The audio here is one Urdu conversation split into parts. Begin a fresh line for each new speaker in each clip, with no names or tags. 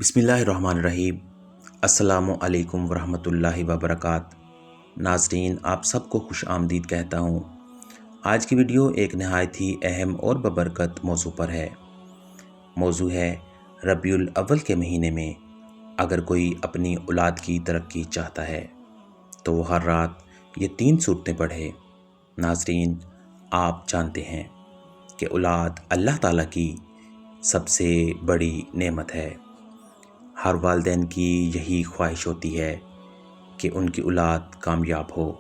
بسم اللہ الرحمن الرحیم۔ السلام علیکم ورحمۃ اللہ وبرکاتہ۔ ناظرین، آپ سب کو خوش آمدید کہتا ہوں۔ آج کی ویڈیو ایک نہایت ہی اہم اور ببرکت موضوع پر ہے۔ موضوع ہے ربیع الاول کے مہینے میں اگر کوئی اپنی اولاد کی ترقی چاہتا ہے تو وہ ہر رات یہ 3 سورتیں پڑھے۔ ناظرین، آپ جانتے ہیں کہ اولاد اللہ تعالیٰ کی سب سے بڑی نعمت ہے۔ ہر والدین کی یہی خواہش ہوتی ہے کہ ان کی اولاد کامیاب ہو،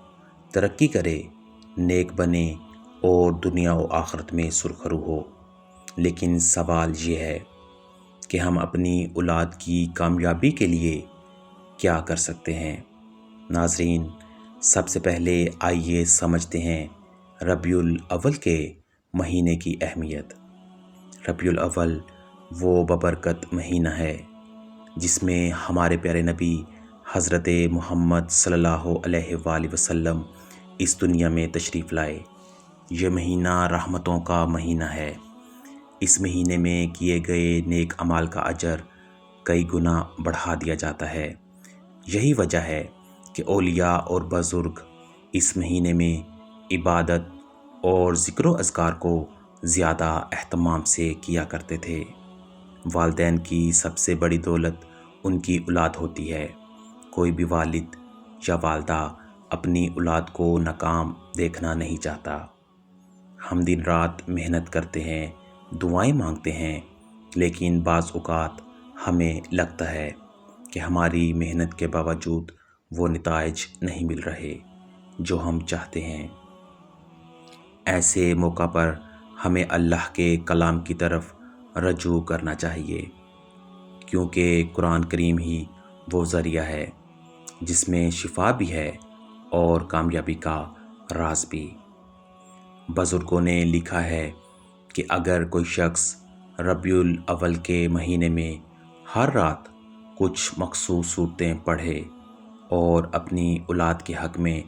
ترقی کرے، نیک بنے اور دنیا و آخرت میں سرخرو ہو۔ لیکن سوال یہ ہے کہ ہم اپنی اولاد کی کامیابی کے لیے کیا کر سکتے ہیں؟ ناظرین، سب سے پہلے آئیے سمجھتے ہیں ربیع الاول کے مہینے کی اہمیت۔ ربیع الاول وہ ببرکت مہینہ ہے جس میں ہمارے پیارے نبی حضرت محمد صلی اللہ علیہ وآلہ وسلم اس دنیا میں تشریف لائے۔ یہ مہینہ رحمتوں کا مہینہ ہے۔ اس مہینے میں کیے گئے نیک اعمال کا اجر کئی گنا بڑھا دیا جاتا ہے۔ یہی وجہ ہے کہ اولیاء اور بزرگ اس مہینے میں عبادت اور ذکر و اذکار کو زیادہ اہتمام سے کیا کرتے تھے۔ والدین کی سب سے بڑی دولت ان کی اولاد ہوتی ہے۔ کوئی بھی والد یا والدہ اپنی اولاد کو ناکام دیکھنا نہیں چاہتا۔ ہم دن رات محنت کرتے ہیں، دعائیں مانگتے ہیں، لیکن بعض اوقات ہمیں لگتا ہے کہ ہماری محنت کے باوجود وہ نتائج نہیں مل رہے جو ہم چاہتے ہیں۔ ایسے موقع پر ہمیں اللہ کے کلام کی طرف رجوع کرنا چاہیے، کیونکہ قرآن کریم ہی وہ ذریعہ ہے جس میں شفا بھی ہے اور کامیابی کا راز بھی۔ بزرگوں نے لکھا ہے کہ اگر کوئی شخص ربیع الاول کے مہینے میں ہر رات کچھ مخصوص سورتیں پڑھے اور اپنی اولاد کے حق میں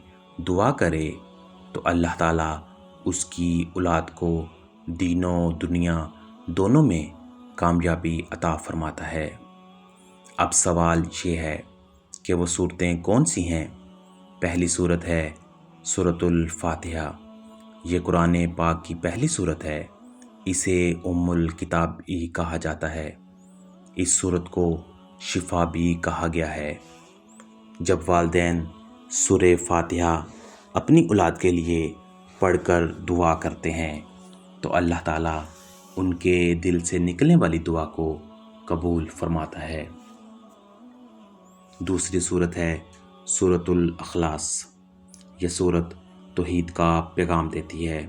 دعا کرے تو اللہ تعالیٰ اس کی اولاد کو دین و دنیا دونوں میں کامیابی عطا فرماتا ہے۔ اب سوال یہ ہے کہ وہ سورتیں کون سی ہیں؟ پہلی سورت ہے سورۃ الفاتحہ۔ یہ قرآن پاک کی پہلی سورت ہے۔ اسے ام الکتاب ہی کہا جاتا ہے۔ اس سورت کو شفا بھی کہا گیا ہے۔ جب والدین سورہ فاتحہ اپنی اولاد کے لیے پڑھ کر دعا کرتے ہیں تو اللہ تعالیٰ ان کے دل سے نکلنے والی دعا کو قبول فرماتا ہے۔ دوسری سورت ہے سورۃ الاخلاص۔ یہ سورت توحید کا پیغام دیتی ہے۔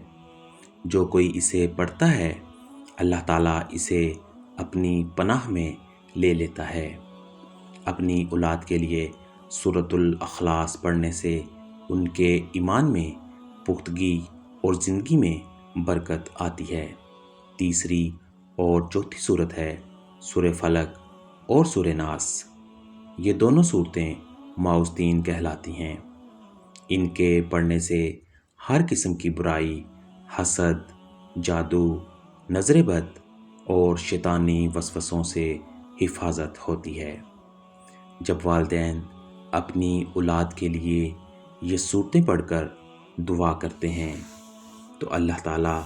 جو کوئی اسے پڑھتا ہے اللہ تعالیٰ اسے اپنی پناہ میں لے لیتا ہے۔ اپنی اولاد کے لیے سورۃ الاخلاص پڑھنے سے ان کے ایمان میں پختگی اور زندگی میں برکت آتی ہے۔ تیسری اور چوتھی سورت ہے سورہ فلق اور سورہ ناس۔ یہ دونوں صورتیں معوذتین کہلاتی ہیں۔ ان کے پڑھنے سے ہر قسم کی برائی، حسد، جادو، نظر بد اور شیطانی وسوسوں سے حفاظت ہوتی ہے۔ جب والدین اپنی اولاد کے لیے یہ صورتیں پڑھ کر دعا کرتے ہیں تو اللہ تعالیٰ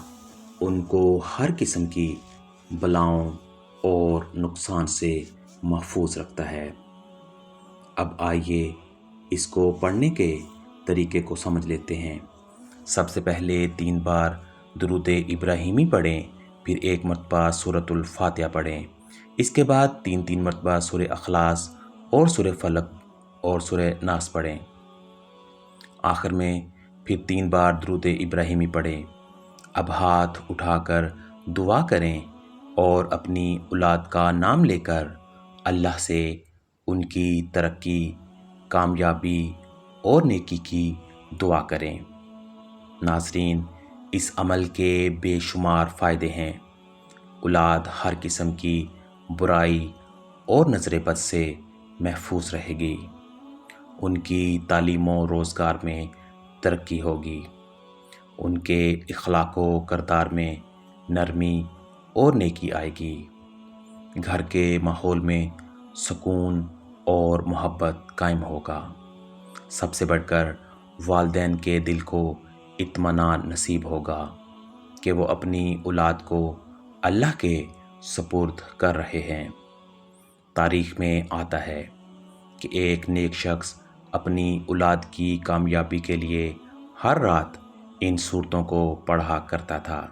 ان کو ہر قسم کی بلاؤں اور نقصان سے محفوظ رکھتا ہے۔ اب آئیے اس کو پڑھنے کے طریقے کو سمجھ لیتے ہیں۔ سب سے پہلے 3 بار درود ابراہیمی پڑھیں، پھر 1 مرتبہ سورۃ الفاتحہ پڑھیں۔ اس کے بعد 3 مرتبہ سورہ اخلاص اور سورہ فلق اور سورہ ناس پڑھیں۔ آخر میں پھر 3 بار درود ابراہیمی پڑھیں۔ اب ہاتھ اٹھا کر دعا کریں اور اپنی اولاد کا نام لے کر اللہ سے ان کی ترقی، کامیابی اور نیکی کی دعا کریں۔ ناظرین، اس عمل کے بے شمار فائدے ہیں۔ اولاد ہر قسم کی برائی اور نظر بد سے محفوظ رہے گی۔ ان کی تعلیم و روزگار میں ترقی ہوگی۔ ان کے اخلاق و کردار میں نرمی اور نیکی آئے گی۔ گھر کے ماحول میں سکون اور محبت قائم ہوگا۔ سب سے بڑھ کر والدین کے دل کو اطمینان نصیب ہوگا کہ وہ اپنی اولاد کو اللہ کے سپرد کر رہے ہیں۔ تاریخ میں آتا ہے کہ ایک نیک شخص اپنی اولاد کی کامیابی کے لیے ہر رات ان صورتوں کو پڑھا کرتا تھا۔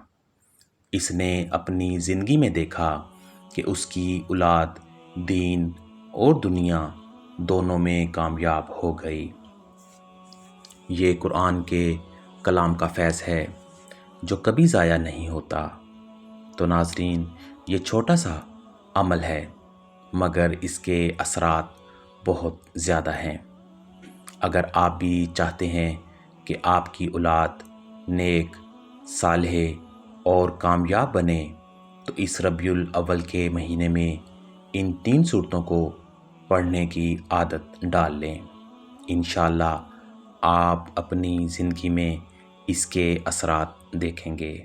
اس نے اپنی زندگی میں دیکھا کہ اس کی اولاد دین اور دنیا دونوں میں کامیاب ہو گئی۔ یہ قرآن کے کلام کا فیض ہے جو کبھی ضائع نہیں ہوتا۔ تو ناظرین، یہ چھوٹا سا عمل ہے مگر اس کے اثرات بہت زیادہ ہیں۔ اگر آپ بھی چاہتے ہیں کہ آپ کی اولاد نیک، صالح اور کامیاب بنے تو اس ربیع الاول کے مہینے میں ان 3 صورتوں کو پڑھنے کی عادت ڈال لیں۔ انشاءاللہ آپ اپنی زندگی میں اس کے اثرات دیکھیں گے۔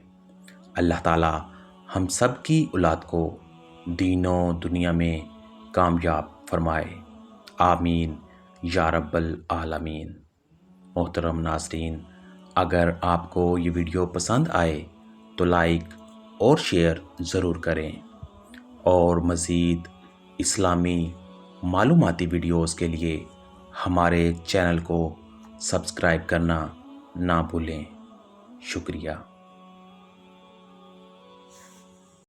اللہ تعالی ہم سب کی اولاد کو دین و دنیا میں کامیاب فرمائے، آمین یا رب العالمین۔ محترم ناظرین، اگر آپ کو یہ ویڈیو پسند آئے تو لائک اور شیئر ضرور کریں، اور مزید اسلامی معلوماتی ویڈیوز کے لیے ہمارے چینل کو سبسکرائب کرنا نہ بھولیں۔ شکریہ۔